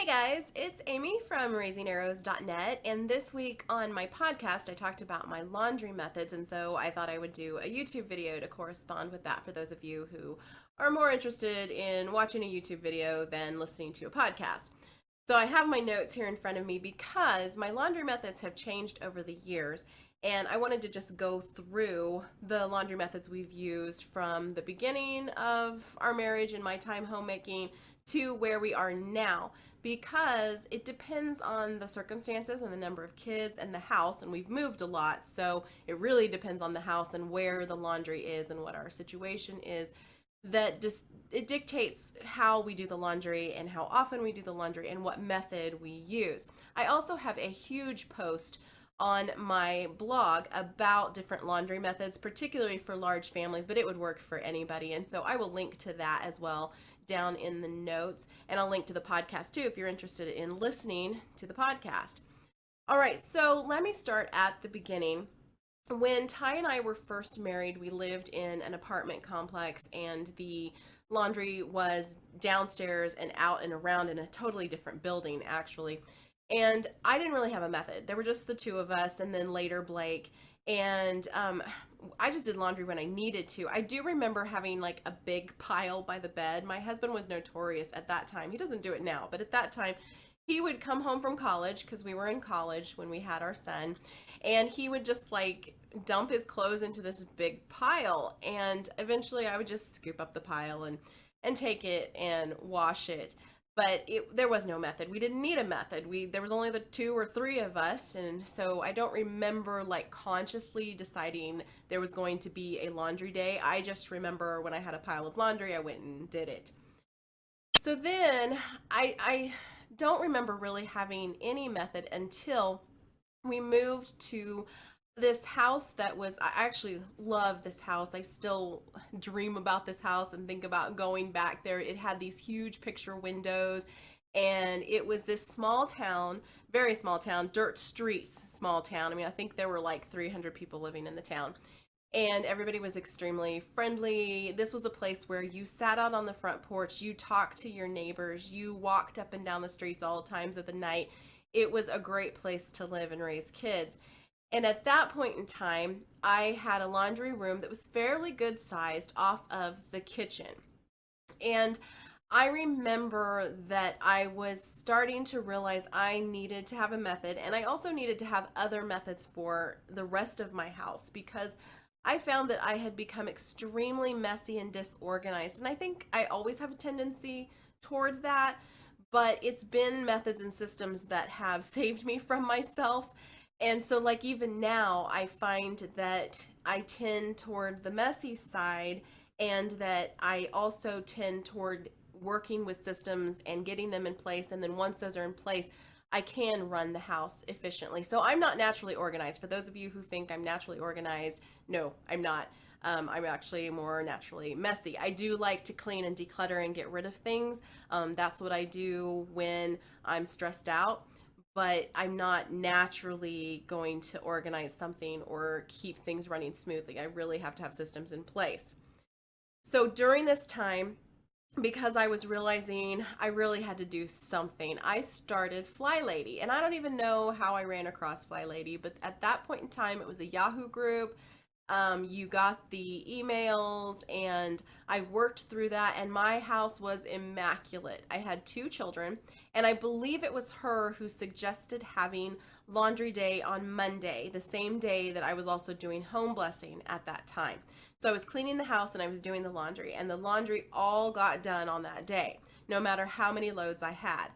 Guys, it's Amy from raisingarrows.net, and this week on my podcast I talked about my laundry methods, and so I thought I would do a YouTube video to correspond with that for those of you who are more interested in watching a YouTube video than listening to a podcast. So I have my notes here in front of me because my laundry methods have changed over the years, and I wanted to just go through the laundry methods we've used from the beginning of our marriage and my time homemaking to where we are now, because it depends on the circumstances and the number of kids and the house, and we've moved a lot, so it really depends on the house and where the laundry is and what our situation is. That just it dictates how we do the laundry and how often we do the laundry and what method we use. I also have a huge post on my blog about different laundry methods, particularly for large families, but it would work for anybody, and so I will link to that as well down in the notes, and I'll link to the podcast too if you're interested in listening to the podcast. All right, so let me start at the beginning. When Ty and I were first married, we lived in an apartment complex, and the laundry was downstairs and out and around in a totally different building, actually. And I didn't really have a method. There were just the two of us, and then later Blake. And I just did laundry when I needed to. I do remember having like a big pile by the bed. My husband was notorious at that time. He doesn't do it now, but at that time, he would come home from college, because we were in college when we had our son, and he would just like dump his clothes into this big pile, and eventually I would just scoop up the pile and take it and wash it. But there was no method. We didn't need a method. There was only the two or three of us, and so I don't remember like consciously deciding there was going to be a laundry day. I just remember when I had a pile of laundry, I went and did it. So then I don't remember really having any method until we moved to this house I actually love this house. I still dream about this house and think about going back there. It had these huge picture windows, and it was this small town, very small town, dirt streets, small town. I mean, I think there were like 300 people living in the town, and everybody was extremely friendly. This was a place where you sat out on the front porch, you talked to your neighbors, you walked up and down the streets all times of the night. It was a great place to live and raise kids. And at that point in time, I had a laundry room that was fairly good sized off of the kitchen. And I remember that I was starting to realize I needed to have a method, and I also needed to have other methods for the rest of my house, because I found that I had become extremely messy and disorganized. And I think I always have a tendency toward that, but it's been methods and systems that have saved me from myself. And so like even now, I find that I tend toward the messy side, and that I also tend toward working with systems and getting them in place. And then once those are in place, I can run the house efficiently. So I'm not naturally organized. For those of you who think I'm naturally organized, no, I'm not. I'm actually more naturally messy. I do like to clean and declutter and get rid of things. That's what I do when I'm stressed out. But I'm not naturally going to organize something or keep things running smoothly. I really have to have systems in place. So during this time, because I was realizing I really had to do something, I started Fly Lady. And I don't even know how I ran across Fly Lady, but at that point in time, it was a Yahoo group. You got the emails, and I worked through that, and my house was immaculate. I had two children, and I believe it was her who suggested having laundry day on Monday, the same day that I was also doing home blessing at that time. So I was cleaning the house and I was doing the laundry, and the laundry all got done on that day, no matter how many loads I had.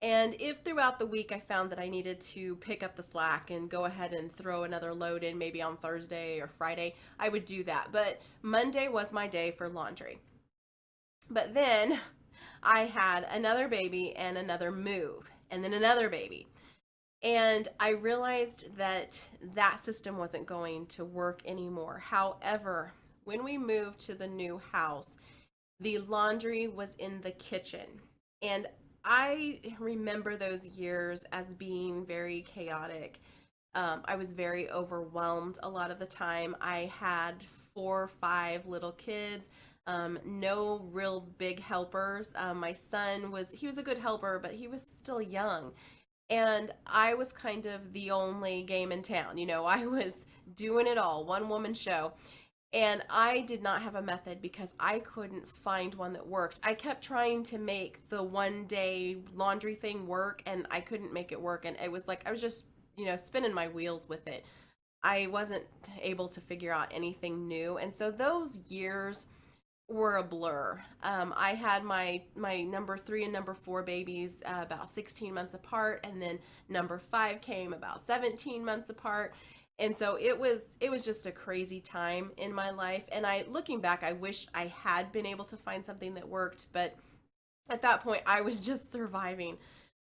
And if throughout the week I found that I needed to pick up the slack and go ahead and throw another load in, maybe on Thursday or Friday, I would do that. But Monday was my day for laundry. But then I had another baby and another move, and then another baby. And I realized that that system wasn't going to work anymore. However, when we moved to the new house, the laundry was in the kitchen. And I remember those years as being very chaotic. I was very overwhelmed a lot of the time. I had 4 or 5 little kids. No real big helpers. My son he was a good helper, but he was still young. And I was kind of the only game in town. I was doing it all, one woman show. And I did not have a method because I couldn't find one that worked. I kept trying to make the 1 day laundry thing work and I couldn't make it work. And it was like I was just, spinning my wheels with it. I wasn't able to figure out anything new. And so those years were a blur. I had my number 3 and number 4 babies about 16 months apart, and then number 5 came about 17 months apart. And so it was just a crazy time in my life. And looking back, I wish I had been able to find something that worked, but at that point, I was just surviving.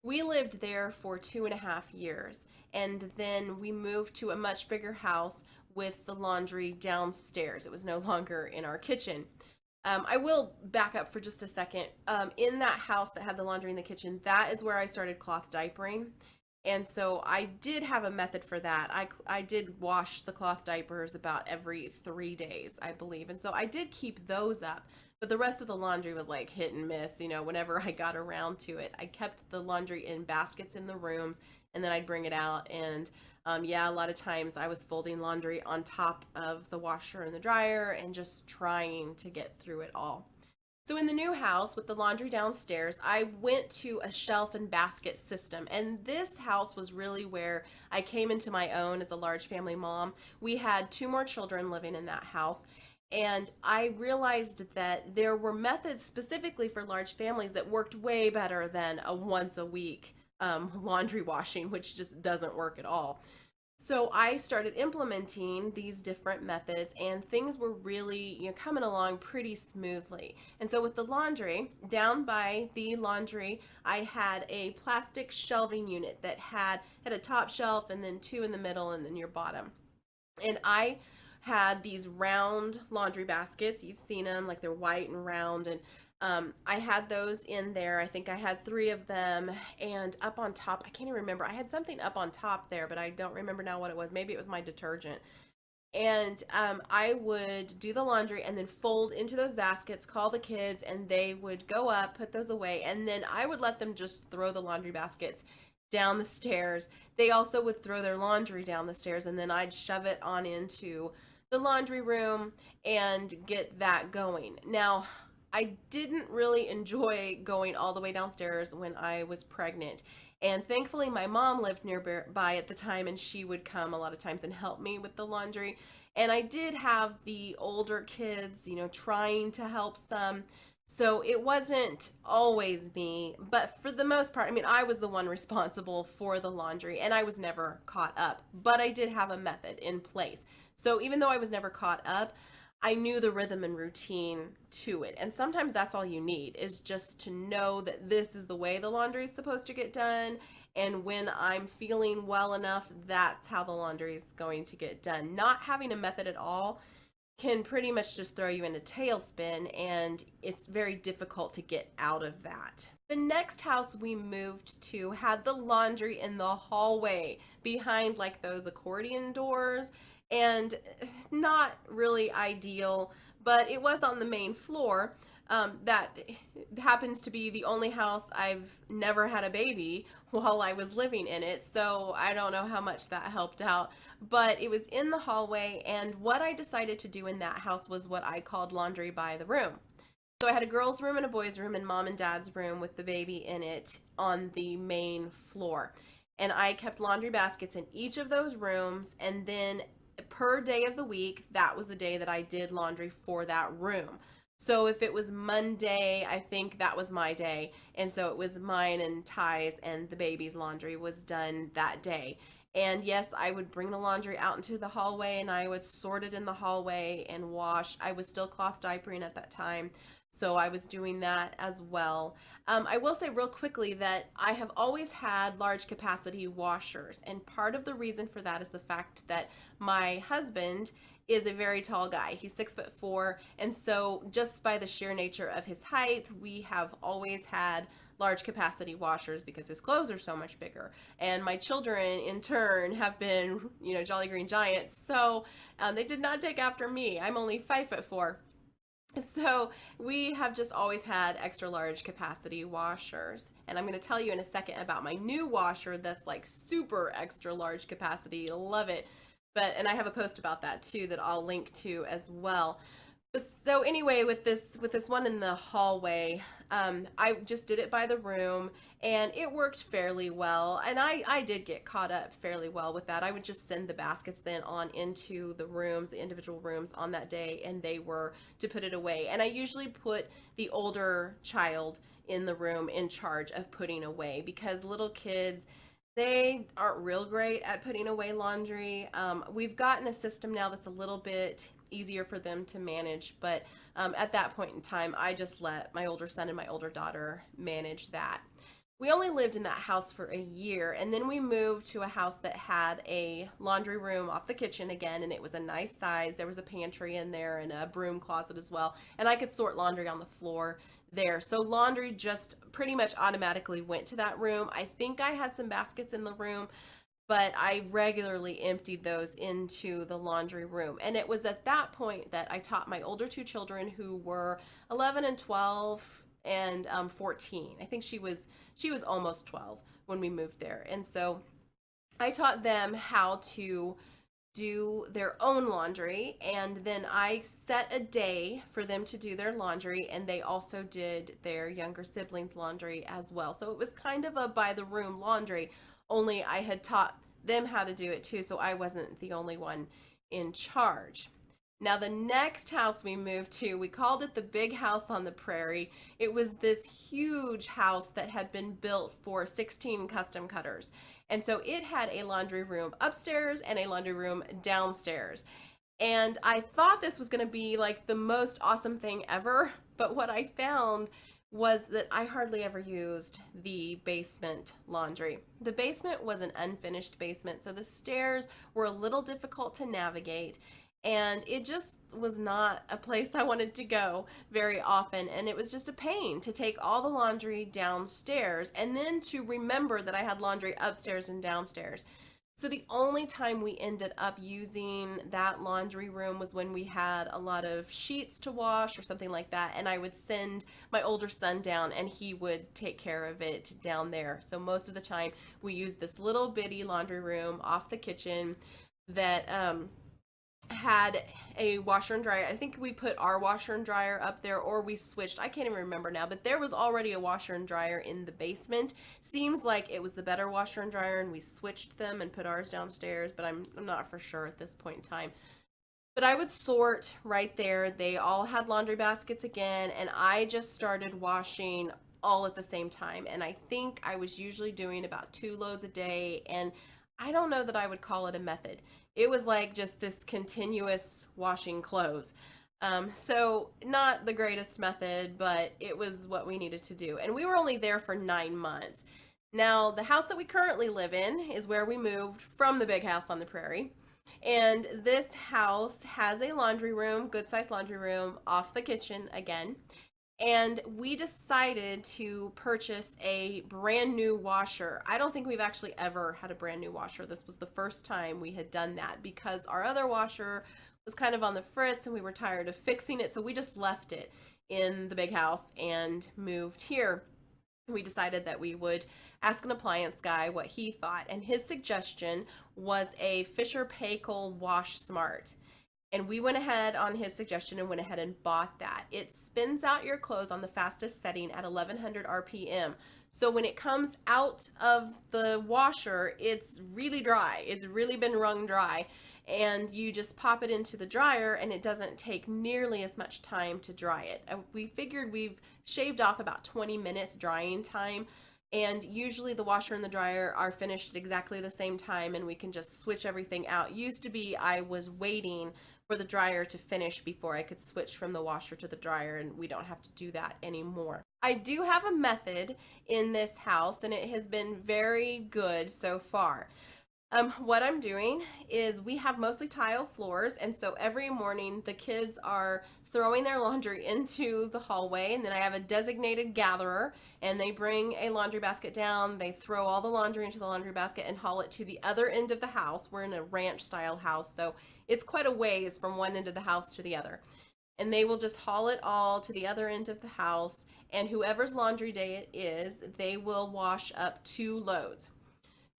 We lived there for 2.5 years, and then we moved to a much bigger house with the laundry downstairs. It was no longer in our kitchen. I will back up for just a second. In that house that had the laundry in the kitchen, that is where I started cloth diapering. And so I did have a method for that. I did wash the cloth diapers about every 3 days, I believe. And so I did keep those up. But the rest of the laundry was like hit and miss, whenever I got around to it. I kept the laundry in baskets in the rooms, and then I'd bring it out. And yeah, a lot of times I was folding laundry on top of the washer and the dryer and just trying to get through it all. So in the new house with the laundry downstairs, I went to a shelf and basket system. And this house was really where I came into my own as a large family mom. We had 2 more children living in that house. And I realized that there were methods specifically for large families that worked way better than a once a week laundry washing, which just doesn't work at all. So I started implementing these different methods, and things were really, coming along pretty smoothly. And so with the laundry, down by the laundry, I had a plastic shelving unit that had a top shelf and then 2 in the middle and then your bottom. And I had these round laundry baskets. You've seen them, like they're white and round, and I had those in there. I think I had 3 of them, and up on top, I can't even remember. I had something up on top there, but I don't remember now what it was. Maybe it was my detergent. And I would do the laundry and then fold into those baskets, call the kids, and they would go up, put those away, and then I would let them just throw the laundry baskets down the stairs. They also would throw their laundry down the stairs, and then I'd shove it on into the laundry room and get that going. Now, I didn't really enjoy going all the way downstairs when I was pregnant. And thankfully, my mom lived nearby at the time, and she would come a lot of times and help me with the laundry. And I did have the older kids, trying to help some. So it wasn't always me, but for the most part, I was the one responsible for the laundry, and I was never caught up. But I did have a method in place. So even though I was never caught up, I knew the rhythm and routine to it. And sometimes that's all you need, is just to know that this is the way the laundry is supposed to get done. And when I'm feeling well enough, that's how the laundry is going to get done. Not having a method at all can pretty much just throw you in a tailspin, and it's very difficult to get out of that. The next house we moved to had the laundry in the hallway behind like those accordion doors, and not really ideal, but it was on the main floor. That happens to be the only house I've never had a baby while I was living in it, so I don't know how much that helped out, but it was in the hallway. And what I decided to do in that house was what I called laundry by the room. So I had a girl's room and a boy's room and mom and dad's room with the baby in it on the main floor. And I kept laundry baskets in each of those rooms, and then per day of the week, that was the day that I did laundry for that room. So if it was Monday, I think that was my day. And so it was mine and Ty's, and the baby's laundry was done that day. And yes, I would bring the laundry out into the hallway, and I would sort it in the hallway and wash. I was still cloth diapering at that time, so I was doing that as well. I will say real quickly that I have always had large capacity washers, and part of the reason for that is the fact that my husband is a very tall guy. He's 6'4", and so just by the sheer nature of his height, we have always had large capacity washers because his clothes are so much bigger. And my children in turn have been, Jolly Green Giants, so they did not take after me. I'm only 5'4". So we have just always had extra large capacity washers. And I'm going to tell you in a second about my new washer that's like super extra large capacity. Love it. And I have a post about that too that I'll link to as well. So anyway, with this one in the hallway, I just did it by the room, and it worked fairly well. And I did get caught up fairly well with that. I would just send the baskets then on into the rooms, the individual rooms on that day, and they were to put it away. And I usually put the older child in the room in charge of putting away, because little kids, they aren't real great at putting away laundry. We've gotten a system now that's a little bit easier for them to manage, but at that point in time, I just let my older son and my older daughter manage that. We only lived in that house for a year, and then we moved to a house that had a laundry room off the kitchen again, and it was a nice size. There was a pantry in there and a broom closet as well, and I could sort laundry on the floor there. So laundry just pretty much automatically went to that room. I think I had some baskets in the room, but I regularly emptied those into the laundry room. And it was at that point that I taught my older two children, who were 11 and 12 and 14. I think she was almost 12 when we moved there. And so I taught them how to do their own laundry, and then I set a day for them to do their laundry, and they also did their younger siblings laundry as well. So it was kind of a by the room laundry, only I had taught them how to do it too, so I wasn't the only one in charge. Now, the next house we moved to, we called it the big house on the prairie. It was this huge house that had been built for 16 custom cutters. And so it had a laundry room upstairs and a laundry room downstairs. And I thought this was going to be like the most awesome thing ever, but what I found was that I hardly ever used the basement laundry. The basement was an unfinished basement, so the stairs were a little difficult to navigate, and it just was not a place I wanted to go very often. And it was just a pain to take all the laundry downstairs and then to remember that I had laundry upstairs and downstairs. So the only time we ended up using that laundry room was when we had a lot of sheets to wash or something like that, and I would send my older son down and he would take care of it down there. So most of the time we used this little bitty laundry room off the kitchen that had a washer and dryer. I think we put our washer and dryer up there, or we switched. I can't even remember now, but there was already a washer and dryer in the basement. Seems like it was the better washer and dryer, and we switched them and put ours downstairs, but I'm not for sure at this point in time. But I would sort right there. They all had laundry baskets again, and I just started washing all at the same time. And I think I was usually doing about 2 loads a day, and I don't know that I would call it a method. It was like just this continuous washing clothes. So not the greatest method, but it was what we needed to do. And we were only there for 9 months. Now, the house that we currently live in is where we moved from the big house on the prairie. And this house has a laundry room, good sized laundry room, off the kitchen again. And we decided to purchase a brand new washer. I don't think we've actually ever had a brand new washer. This was the first time we had done that, because our other washer was kind of on the fritz and we were tired of fixing it. So we just left it in the big house and moved here. We decided that we would ask an appliance guy what he thought, and his suggestion was a Fisher Paykel Wash Smart. And we went ahead on his suggestion and went ahead and bought that. It spins out your clothes on the fastest setting at 1100 RPM. So when it comes out of the washer, it's really dry. It's really been wrung dry. And you just pop it into the dryer, and it doesn't take nearly as much time to dry it. We figured we've shaved off about 20 minutes drying time. And usually the washer and the dryer are finished at exactly the same time, and we can just switch everything out. Used to be I was waiting for the dryer to finish before I could switch from the washer to the dryer, and we don't have to do that anymore. I do have a method in this house, and it has been very good so far. What I'm doing is we have mostly tile floors, and so every morning the kids are throwing their laundry into the hallway, and then I have a designated gatherer, and they bring a laundry basket down. They throw all the laundry into the laundry basket and haul it to the other end of the house. We're in a ranch style house, so it's quite a ways from one end of the house to the other. and they will just haul it all to the other end of the house. And whoever's laundry day it is, they will wash up 2 loads.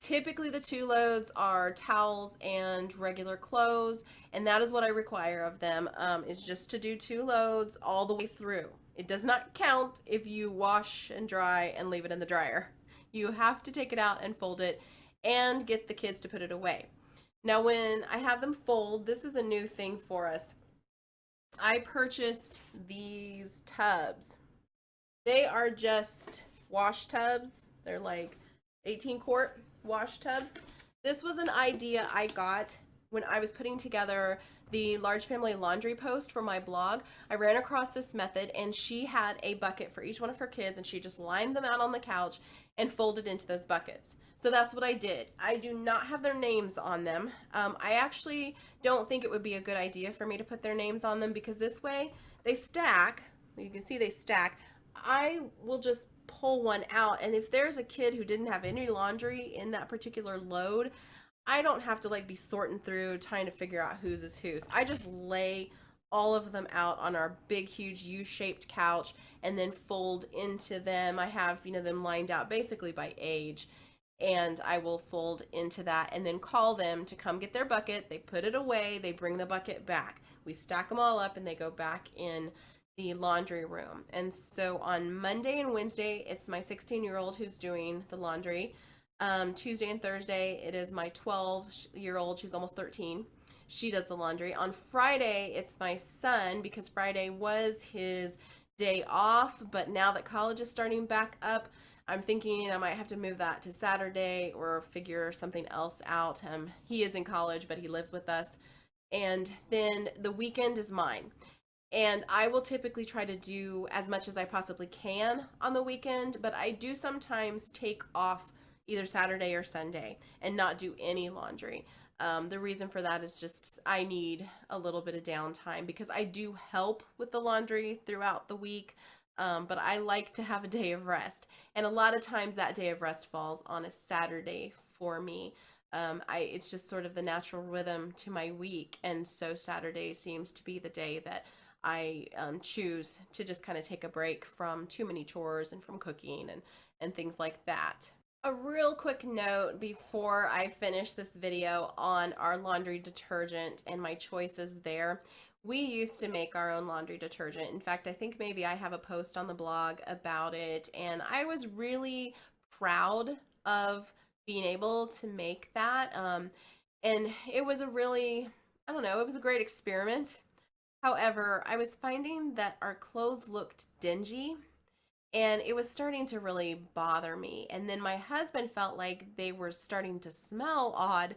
Typically, the 2 loads are towels and regular clothes, and that is what I require of them, is just to do 2 loads all the way through. It does not count if you wash and dry and leave it in the dryer. You have to take it out and fold it and get the kids to put it away. Now, when I have them fold, this is a new thing for us. I purchased these tubs. They are just wash tubs. They're like 18-quart wash tubs. This was an idea I got when I was putting together the large family laundry post for my blog. I ran across this method, and she had a bucket for each one of her kids, and she just lined them out on the couch and folded into those buckets. So that's what I did. I do not have their names on them. I actually don't think it would be a good idea for me to put their names on them, because this way they stack. You can see they stack. I will just pull one out, and if there's a kid who didn't have any laundry in that particular load, I don't have to like be sorting through trying to figure out whose is whose. I just lay all of them out on our big huge U-shaped couch and then fold into them. I have, them lined out basically by age, and I will fold into that and then call them to come get their bucket. They put it away, they bring the bucket back. We stack them all up and they go back in the laundry room. And so on Monday and Wednesday, it's my 16-year-old who's doing the laundry. Tuesday and Thursday, it is my 12-year-old, she's almost 13. She does the laundry. On Friday, it's my son, because Friday was his day off, but now that college is starting back up, I'm thinking I might have to move that to Saturday or figure something else out. He is in college, but he lives with us. And then the weekend is mine. And I will typically try to do as much as I possibly can on the weekend, but I do sometimes take off either Saturday or Sunday and not do any laundry. The reason for that is just I need a little bit of downtime, because I do help with the laundry throughout the week, but I like to have a day of rest. And a lot of times that day of rest falls on a Saturday for me. It's just sort of the natural rhythm to my week, and so Saturday seems to be the day that I choose to just kind of take a break from too many chores and from cooking and things like that. A real quick note before I finish this video on our laundry detergent and my choices there. We used to make our own laundry detergent. In fact, I think maybe I have a post on the blog about it, and I was really proud of being able to make that. And it was a really, I don't know, it was a great experiment. However, I was finding that our clothes looked dingy, and it was starting to really bother me. And then my husband felt like they were starting to smell odd.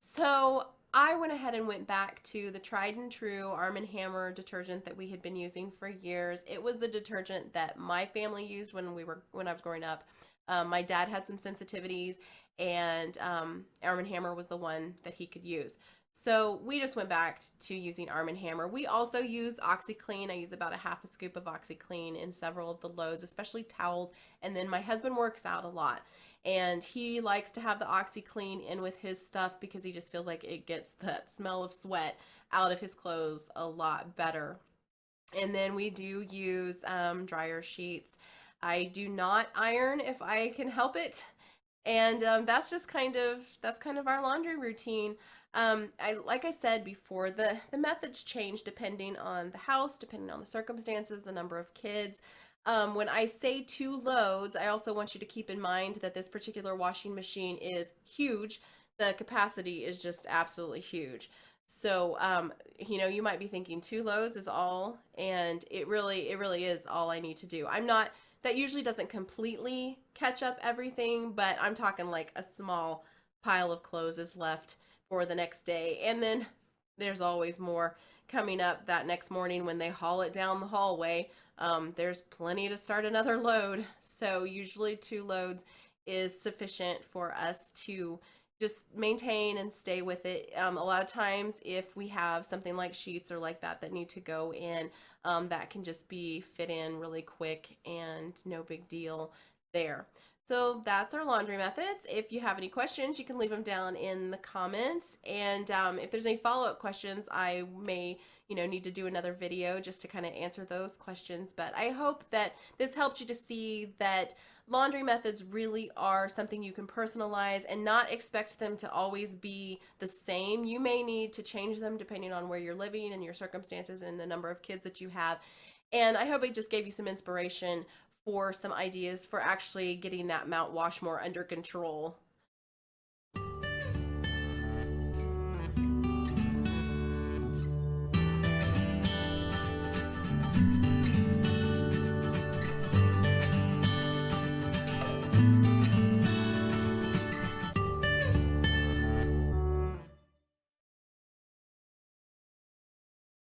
So I went ahead and went back to the tried and true Arm & Hammer detergent that we had been using for years. It was the detergent that my family used when I was growing up. My dad had some sensitivities, and Arm & Hammer was the one that he could use. So we just went back to using Arm & Hammer. We also use OxyClean. I use about a half a scoop of OxyClean in several of the loads, especially towels. And then my husband works out a lot, and he likes to have the OxyClean in with his stuff because he just feels like it gets that smell of sweat out of his clothes a lot better. And then we do use dryer sheets. I do not iron if I can help it. And that's kind of our laundry routine. Like I said before, the methods change depending on the house, depending on the circumstances, the number of kids. When I say 2 loads, I also want you to keep in mind that this particular washing machine is huge. The capacity is just absolutely huge. So, you might be thinking 2 loads is all, and it really is all I need to do. That usually doesn't completely catch up everything, but I'm talking like a small pile of clothes is left for the next day. And then there's always more coming up that next morning when they haul it down the hallway. There's plenty to start another load. So usually 2 loads is sufficient for us to just maintain and stay with it. A lot of times if we have something like sheets or like that need to go in, that can just be fit in really quick and no big deal there. So that's our laundry methods. If you have any questions, you can leave them down in the comments. And if there's any follow-up questions, I may, need to do another video just to kind of answer those questions. But I hope that this helped you to see that laundry methods really are something you can personalize and not expect them to always be the same. You may need to change them depending on where you're living and your circumstances and the number of kids that you have. And I hope it just gave you some inspiration for some ideas for actually getting that Mount Washmore under control.